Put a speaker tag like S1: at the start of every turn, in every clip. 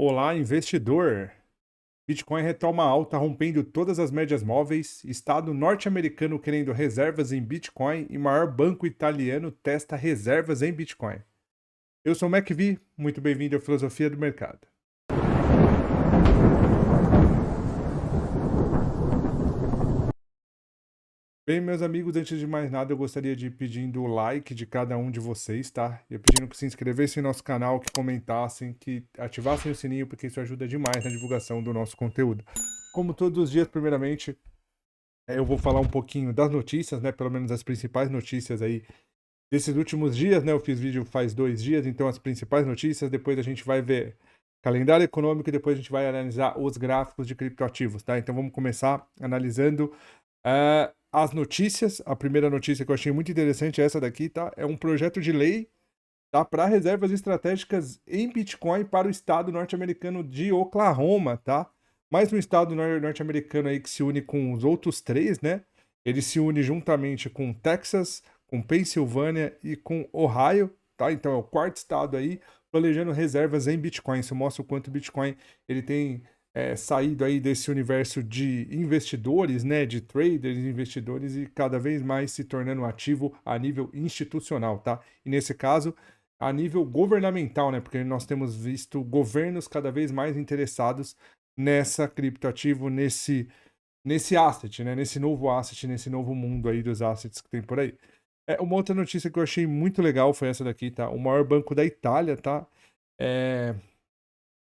S1: Olá, investidor! Bitcoin retoma alta, rompendo todas as médias móveis. Estado norte-americano querendo reservas em Bitcoin e maior banco italiano testa reservas em Bitcoin. Eu sou o MacV, muito bem-vindo à Filosofia do Mercado. Bem, meus amigos, antes de mais nada, eu gostaria de ir pedindo o like de cada um de vocês, tá? E pedindo que se inscrevessem no nosso canal, que comentassem, que ativassem o sininho, porque isso ajuda demais na divulgação do nosso conteúdo. Como todos os dias, primeiramente, eu vou falar um pouquinho das notícias, né? Pelo menos as principais notícias aí desses últimos dias, né? Eu fiz vídeo faz 2 dias, então as principais notícias. Depois a gente vai ver calendário econômico e depois a gente vai analisar os gráficos de criptoativos, tá? Então vamos começar analisando as notícias. A primeira notícia que eu achei muito interessante é essa daqui, tá? É um projeto de lei, tá? Para reservas estratégicas em Bitcoin para o estado norte-americano de Oklahoma, tá? Mais um estado norte-americano aí que se une com os outros três, né? Ele se une juntamente com Texas, com Pensilvânia e com Ohio, tá? Então é o quarto estado aí planejando reservas em Bitcoin. Isso mostra o quanto o Bitcoin ele tem saído aí desse universo de investidores, né? De traders, investidores e cada vez mais se tornando ativo a nível institucional, tá? E nesse caso a nível governamental, né? Porque nós temos visto governos cada vez mais interessados nessa criptoativo, nesse asset, né? Nesse novo asset, nesse novo mundo aí dos assets que tem por aí. Uma outra notícia que eu achei muito legal foi essa daqui, tá? O maior banco da Itália, tá? É,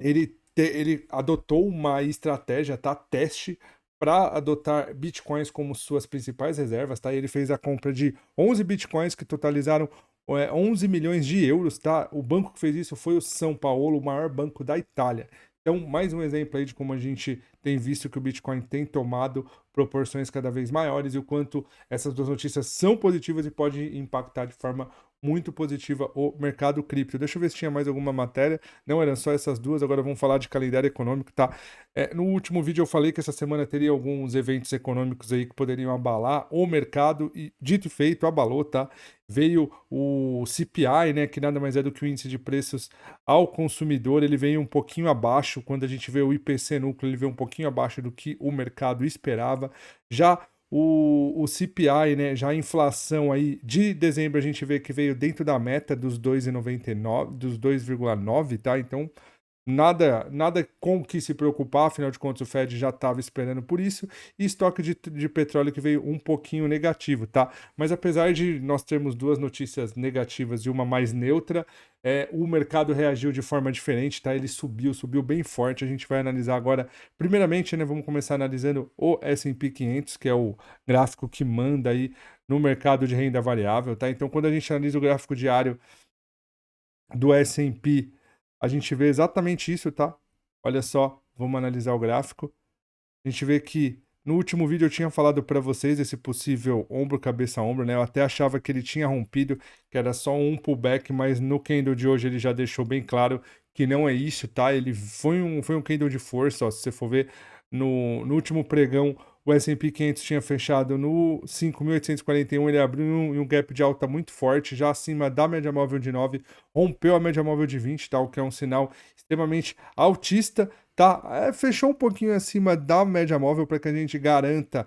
S1: ele adotou uma estratégia, tá? Teste para adotar bitcoins como suas principais reservas, tá? Ele fez a compra de 11 bitcoins que totalizaram 11 milhões de euros, tá? O banco que fez isso foi o São Paulo, o maior banco da Itália. Então, mais um exemplo aí de como a gente tem visto que o Bitcoin tem tomado proporções cada vez maiores e o quanto essas duas notícias são positivas e podem impactar de forma muito positiva o mercado cripto. Deixa eu ver se tinha mais alguma matéria. Não eram só essas duas, agora vamos falar de calendário econômico, tá? No último vídeo eu falei que essa semana teria alguns eventos econômicos aí que poderiam abalar o mercado e, dito e feito, abalou, tá? Veio o CPI, né, que nada mais é do que o índice de preços ao consumidor, ele veio um pouquinho abaixo. Quando a gente vê o IPC núcleo, ele veio um pouquinho abaixo do que o mercado esperava. Já o CPI, né, já a inflação aí de dezembro, a gente vê que veio dentro da meta dos 2,99, dos 2,9, tá? Então, nada com o que se preocupar, afinal de contas o Fed já estava esperando por isso, e estoque de petróleo que veio um pouquinho negativo, tá? Mas apesar de nós termos duas notícias negativas e uma mais neutra, o mercado reagiu de forma diferente, tá? Ele subiu bem forte. A gente vai analisar agora, primeiramente, né, vamos começar analisando o S&P 500, que é o gráfico que manda aí no mercado de renda variável, tá? Então, quando a gente analisa o gráfico diário do S&P, a gente vê exatamente isso, tá? Olha só, vamos analisar o gráfico. A gente vê que no último vídeo eu tinha falado para vocês esse possível ombro, cabeça, ombro, né? Eu até achava que ele tinha rompido, que era só um pullback, mas no candle de hoje ele já deixou bem claro que não é isso, tá? Ele foi um candle de força, ó. Se você for ver no último pregão, o S&P 500 tinha fechado no 5.841, ele abriu um gap de alta muito forte, já acima da média móvel de 9, rompeu a média móvel de 20, tá? O que é um sinal extremamente altista, tá? Fechou um pouquinho acima da média móvel. Para que a gente garanta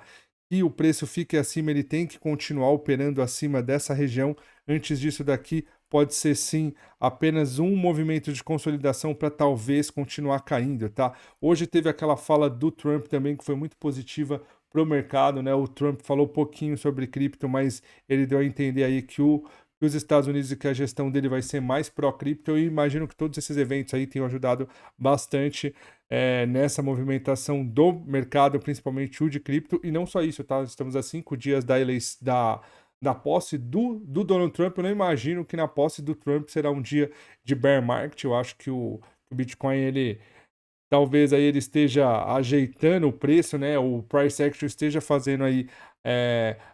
S1: que o preço fique acima, ele tem que continuar operando acima dessa região. Antes disso daqui, pode ser sim apenas um movimento de consolidação para talvez continuar caindo, tá? Hoje teve aquela fala do Trump também que foi muito positiva para o mercado, né? O Trump falou pouquinho sobre cripto, mas ele deu a entender aí que os Estados Unidos e que a gestão dele vai ser mais pró-cripto. Eu imagino que todos esses eventos aí tenham ajudado bastante nessa movimentação do mercado, principalmente o de cripto. E não só isso, tá? Estamos a 5 dias da posse do Donald Trump. Eu não imagino que na posse do Trump será um dia de bear market. Eu acho que o Bitcoin, ele talvez aí ele esteja ajeitando o preço, né? O price action esteja fazendo aí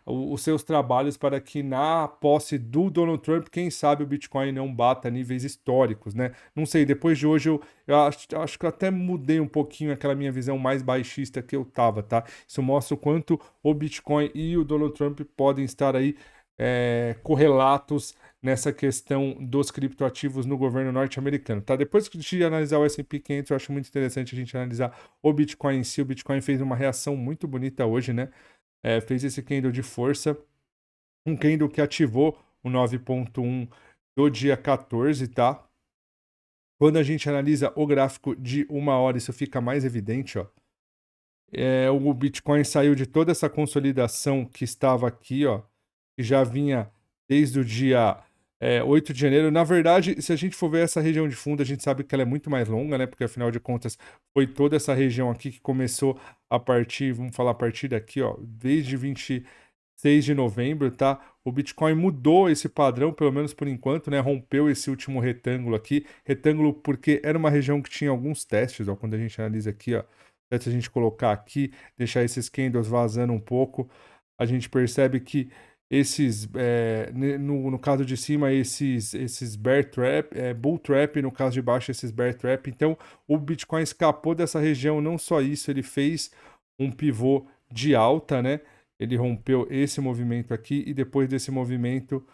S1: os seus trabalhos para que na posse do Donald Trump, quem sabe o Bitcoin não bata níveis históricos, né? Não sei, depois de hoje eu acho que eu até mudei um pouquinho aquela minha visão mais baixista que eu tava, tá? Isso mostra o quanto o Bitcoin e o Donald Trump podem estar aí correlatos nessa questão dos criptoativos no governo norte-americano, tá? Depois de analisar o S&P 500, eu acho muito interessante a gente analisar o Bitcoin em si. O Bitcoin fez uma reação muito bonita hoje, né? Fez esse candle de força, um candle que ativou o 9.1 do dia 14, tá? Quando a gente analisa o gráfico de 1 hora, isso fica mais evidente, ó. O Bitcoin saiu de toda essa consolidação que estava aqui, ó, que já vinha desde o dia 8 de janeiro. Na verdade, se a gente for ver essa região de fundo, a gente sabe que ela é muito mais longa, né? Porque afinal de contas, foi toda essa região aqui que começou a partir, vamos falar a partir daqui, ó, desde 26 de novembro, tá? O Bitcoin mudou esse padrão, pelo menos por enquanto, né? Rompeu esse último retângulo aqui. Retângulo porque era uma região que tinha alguns testes, ó, quando a gente analisa aqui, ó. Se a gente colocar aqui, deixar esses candles vazando um pouco, a gente percebe que esses, no caso de cima, esses bear trap, bull trap, no caso de baixo, esses bear trap. Então, o Bitcoin escapou dessa região, não só isso, ele fez um pivô de alta, né? Ele rompeu esse movimento aqui e depois desse movimento,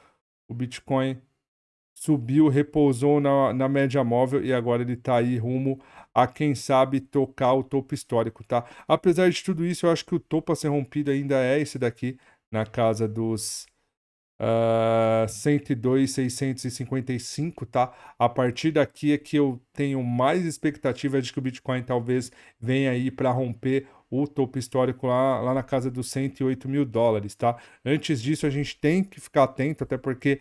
S1: o Bitcoin subiu, repousou na média móvel e agora ele está aí rumo a, quem sabe, tocar o topo histórico, tá? Apesar de tudo isso, eu acho que o topo a ser rompido ainda é esse daqui, na casa dos 102.655, tá? A partir daqui é que eu tenho mais expectativa de que o Bitcoin talvez venha aí para romper o topo histórico lá na casa dos 108 mil dólares, tá? Antes disso, a gente tem que ficar atento, até porque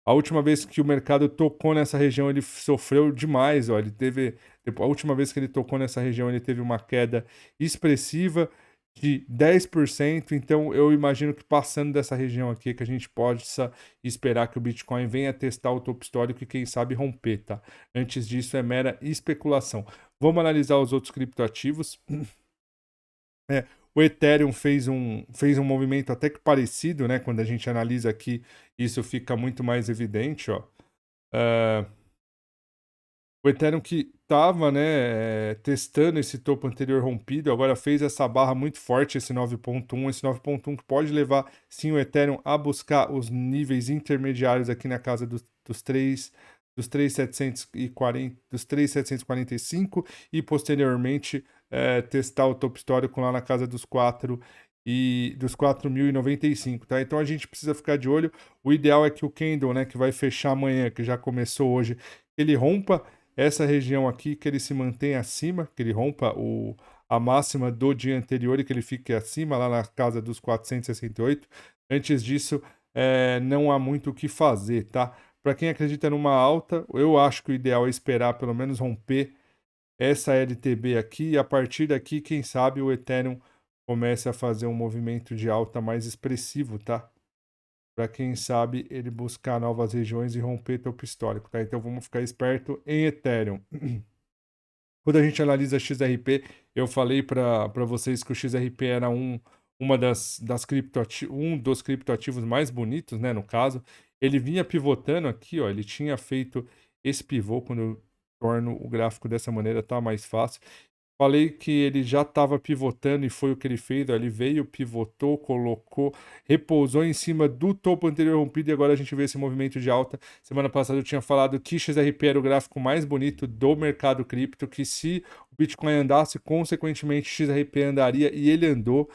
S1: a última vez que o mercado tocou nessa região, ele sofreu demais, ó. A última vez que ele tocou nessa região, ele teve uma queda expressiva de 10%. Então, eu imagino que passando dessa região aqui, que a gente possa esperar que o Bitcoin venha testar o topo histórico e, quem sabe, romper, tá? Antes disso, é mera especulação. Vamos analisar os outros criptoativos. O Ethereum fez um movimento até que parecido, né? Quando a gente analisa aqui, isso fica muito mais evidente, ó. O Ethereum que estava, né, testando esse topo anterior rompido, agora fez essa barra muito forte, esse 9.1 que pode levar, sim, o Ethereum a buscar os níveis intermediários aqui na casa dos 3.745 e posteriormente testar o topo histórico lá na casa dos 4.095, tá? Então a gente precisa ficar de olho. O ideal é que o candle, né, que vai fechar amanhã, que já começou hoje, ele rompa essa região aqui, que ele se mantenha acima, que ele rompa a máxima do dia anterior e que ele fique acima, lá na casa dos 468. Antes disso, não há muito o que fazer, tá? Para quem acredita numa alta, eu acho que o ideal é esperar pelo menos romper essa LTB aqui, e a partir daqui, quem sabe o Ethereum comece a fazer um movimento de alta mais expressivo, tá? Para quem sabe ele buscar novas regiões e romper topo histórico, tá? Então vamos ficar esperto em Ethereum. Quando a gente analisa XRP, eu falei para vocês que o XRP era um dos criptoativos mais bonitos, né? No caso, ele vinha pivotando aqui, ó. Ele tinha feito esse pivô. Quando eu torno o gráfico dessa maneira, tá mais fácil. Falei que ele já estava pivotando e foi o que ele fez. Ó, ele veio, pivotou, colocou, repousou em cima do topo anterior rompido e agora a gente vê esse movimento de alta. Semana passada eu tinha falado que XRP era o gráfico mais bonito do mercado cripto, que se o Bitcoin andasse, consequentemente XRP andaria, e ele andou,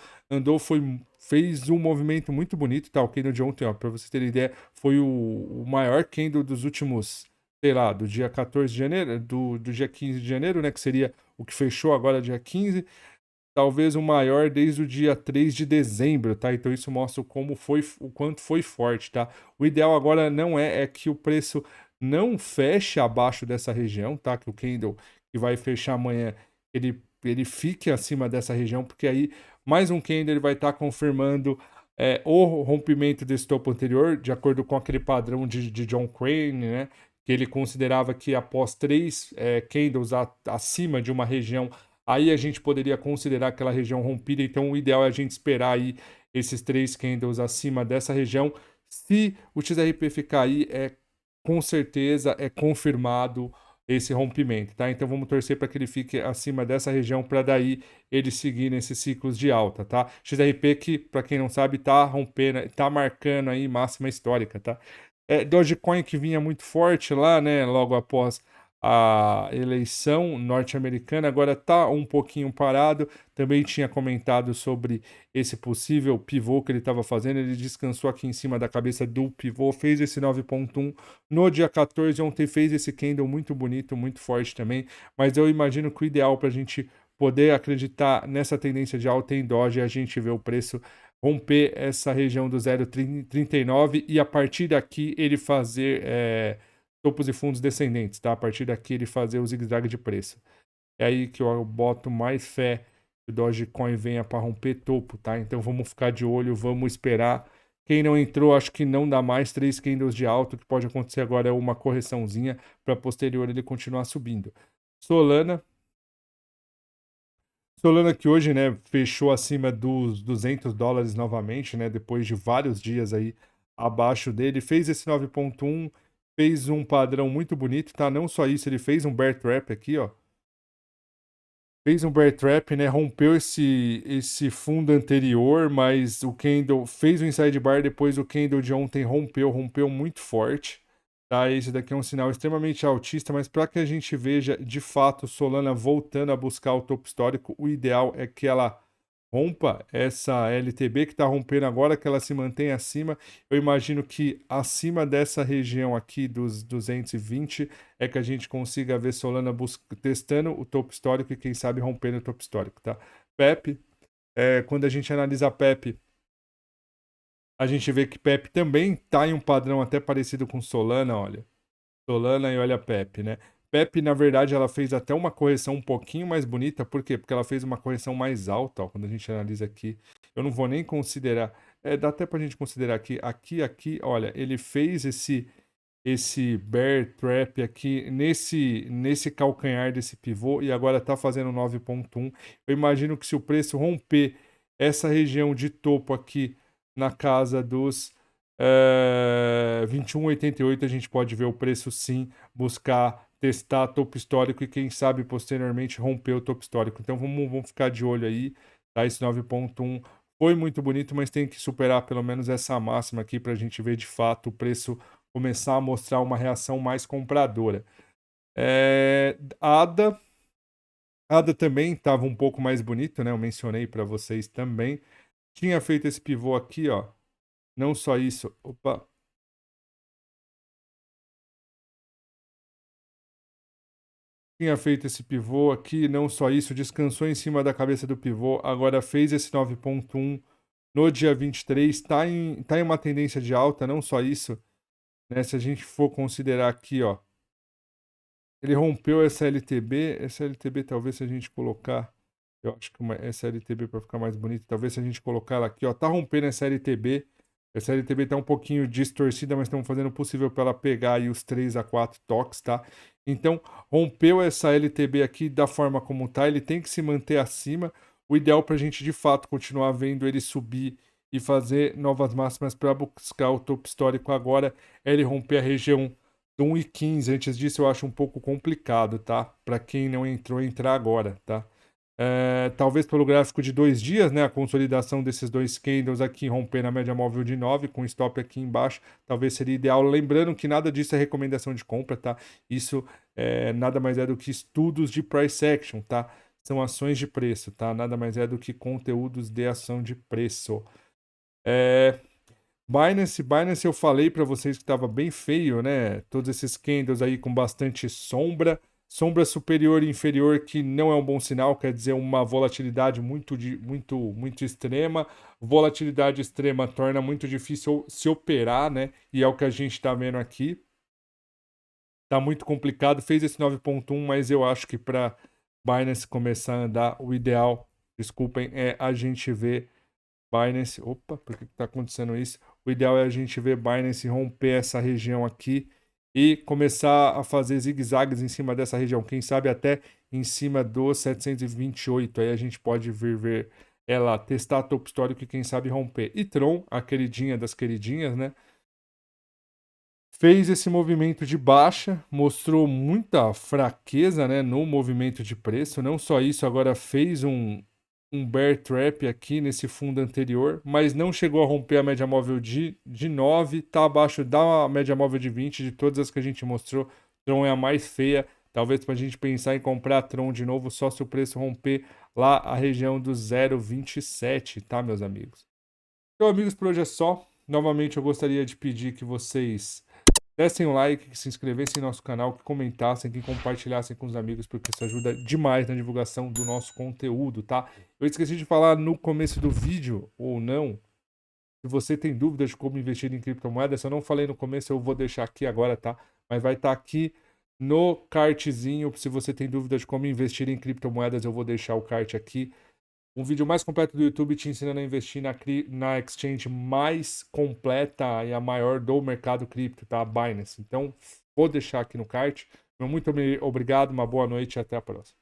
S1: fez um movimento muito bonito, tá? O candle de ontem, ó, para vocês terem ideia, foi o maior candle dos últimos, sei lá, do dia 14 de janeiro, do dia 15 de janeiro, né, que seria o que fechou agora dia 15, talvez o maior desde o dia 3 de dezembro, tá? Então isso mostra o quanto foi forte, tá? O ideal agora não é que o preço não feche abaixo dessa região, tá? Que o candle que vai fechar amanhã, ele fique acima dessa região, porque aí mais um candle ele vai estar confirmando o rompimento desse topo anterior, de acordo com aquele padrão de John Crane, né? Que ele considerava que após 3 candles acima de uma região, aí a gente poderia considerar aquela região rompida. Então o ideal é a gente esperar aí esses 3 candles acima dessa região. Se o XRP ficar aí, com certeza é confirmado esse rompimento, tá? Então vamos torcer para que ele fique acima dessa região, para daí ele seguir nesses ciclos de alta, tá? XRP que, para quem não sabe, tá rompendo, tá marcando aí máxima histórica, tá? Dogecoin que vinha muito forte lá, né, logo após a eleição norte-americana, agora está um pouquinho parado. Também tinha comentado sobre esse possível pivô que ele estava fazendo. Ele descansou aqui em cima da cabeça do pivô, fez esse 9.1 no dia 14. Ontem fez esse candle muito bonito, muito forte também. Mas eu imagino que o ideal para a gente poder acreditar nessa tendência de alta em Doge é a gente ver o preço romper essa região do 0,39 e a partir daqui ele fazer topos e fundos descendentes, tá? A partir daqui ele fazer o zigue-zague de preço. É aí que eu boto mais fé que o Dogecoin venha para romper topo, tá? Então vamos ficar de olho, vamos esperar. Quem não entrou, acho que não dá mais 3 candles de alto. O que pode acontecer agora é uma correçãozinha para posterior ele continuar subindo. Solana. Solana que hoje, né, fechou acima dos $200 novamente, né, depois de vários dias aí abaixo dele, fez esse 9.1, fez um padrão muito bonito, tá? Não só isso, ele fez um bear trap aqui, ó. Fez um bear trap, né, rompeu esse fundo anterior, mas o candle fez o inside bar, depois o candle de ontem rompeu muito forte. Tá, esse daqui é um sinal extremamente altista, mas para que a gente veja de fato Solana voltando a buscar o topo histórico, o ideal é que ela rompa essa LTB que está rompendo agora, que ela se mantenha acima. Eu imagino que acima dessa região aqui dos 220 é que a gente consiga ver Solana testando o topo histórico e quem sabe rompendo o topo histórico, tá? PEP, quando a gente analisa a PEP, a gente vê que PEP também está em um padrão até parecido com Solana, olha. Solana e olha a Pepe, né? Pepe, na verdade, ela fez até uma correção um pouquinho mais bonita. Por quê? Porque ela fez uma correção mais alta, ó, quando a gente analisa aqui. Eu não vou nem considerar. Dá até pra gente considerar aqui, olha, ele fez esse bear trap aqui nesse calcanhar desse pivô e agora tá fazendo 9.1. Eu imagino que se o preço romper essa região de topo aqui na casa dos 21,88, a gente pode ver o preço sim buscar testar topo histórico e quem sabe posteriormente romper o topo histórico. Então vamos ficar de olho aí, tá? Esse 9.1 foi muito bonito, mas tem que superar pelo menos essa máxima aqui para a gente ver de fato o preço começar a mostrar uma reação mais compradora. ADA também estava um pouco mais bonito, né? Eu mencionei para vocês também. Tinha feito esse pivô aqui, ó. Não só isso. Opa. Tinha feito esse pivô aqui, não só isso, descansou em cima da cabeça do pivô, agora fez esse 9.1 no dia 23, tá em uma tendência de alta, não só isso, né? Se a gente for considerar aqui, ó, ele rompeu essa LTB talvez se a gente colocar, eu acho que essa LTB para ficar mais bonito, talvez se a gente colocar ela aqui, ó, tá rompendo essa LTB tá um pouquinho distorcida, mas estamos fazendo o possível para ela pegar aí os 3 a 4 toques, tá? Então, rompeu essa LTB aqui da forma como tá, ele tem que se manter acima. O ideal para a gente de fato continuar vendo ele subir e fazer novas máximas para buscar o topo histórico agora é ele romper a região do 1,15. Antes disso, eu acho um pouco complicado, tá? Para quem não entrou, entrar agora, tá? Talvez pelo gráfico de 2 dias, né? A consolidação desses dois candles aqui romper na média móvel de 9, com stop aqui embaixo, talvez seria ideal. Lembrando que nada disso é recomendação de compra, tá? Isso nada mais é do que estudos de price action, tá? São ações de preço, tá? Nada mais é do que conteúdos de ação de preço. Binance eu falei para vocês que estava bem feio, né? Todos esses candles aí com bastante sombra. Sombra superior e inferior que não é um bom sinal, quer dizer uma volatilidade muito extrema. Volatilidade extrema torna muito difícil se operar, né? E é o que a gente está vendo aqui. Tá muito complicado. Fez esse 9.1, mas eu acho que para Binance começar a andar, o ideal, desculpem, é a gente ver Binance. Opa, por que está acontecendo isso? O ideal é a gente ver Binance romper essa região aqui e começar a fazer zigue-zagues em cima dessa região. Quem sabe até em cima dos 728. Aí a gente pode ver ela testar topo histórico e quem sabe romper. E Tron, a queridinha das queridinhas, né? Fez esse movimento de baixa, mostrou muita fraqueza, né, no movimento de preço. Não só isso, agora fez um bear trap aqui nesse fundo anterior, mas não chegou a romper a média móvel de 9, está abaixo da média móvel de 20, de todas as que a gente mostrou. Tron é a mais feia, talvez para a gente pensar em comprar Tron de novo só se o preço romper lá a região do 0,27, tá, meus amigos? Então, amigos, por hoje é só. Novamente, eu gostaria de pedir que vocês dessem o like, que se inscrevessem no nosso canal, que comentassem, que compartilhassem com os amigos, porque isso ajuda demais na divulgação do nosso conteúdo, tá? Eu esqueci de falar no começo do vídeo, ou não, se você tem dúvidas de como investir em criptomoedas, se eu não falei no começo, eu vou deixar aqui agora, tá? Mas vai estar aqui no cardzinho, se você tem dúvidas de como investir em criptomoedas, eu vou deixar o card aqui. Um vídeo mais completo do YouTube te ensinando a investir na exchange mais completa e a maior do mercado cripto, tá? A Binance. Então, vou deixar aqui no card. Muito obrigado, uma boa noite e até a próxima.